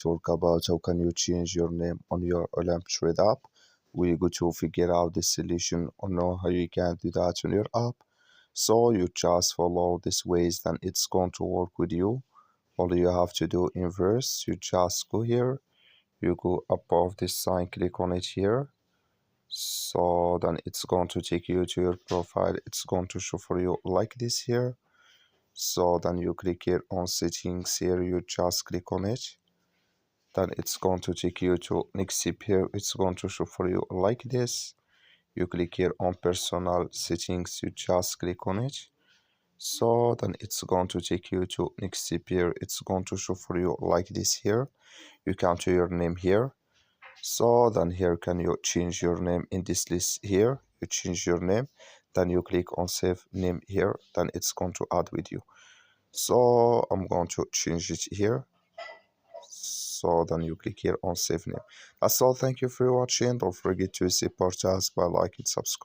talk about how can you change your name on your Olymptrade app. We're going to figure out the solution on how you can do that on your app. So you just follow these ways, then it's going to work with you. All you have to do in verse, you just go here, you go above this sign, click on it here. So then it's going to take you to your profile. It's going to show for you like this here. So then you click here on settings here, you just click on it. Then it's going to take you to next step here. It's going to show for you like this. You click here on personal settings, you just click on it. So then it's going to take you to next step here. It's going to show for you like this here. You can enter your name here. So then here can you change your name in this list here. You change your name, then you click on save name here, then it's going to add with you. So I'm going to change it here. So then you click here on save name. That's all. Thank you for watching. Don't forget to support us by liking, subscribe.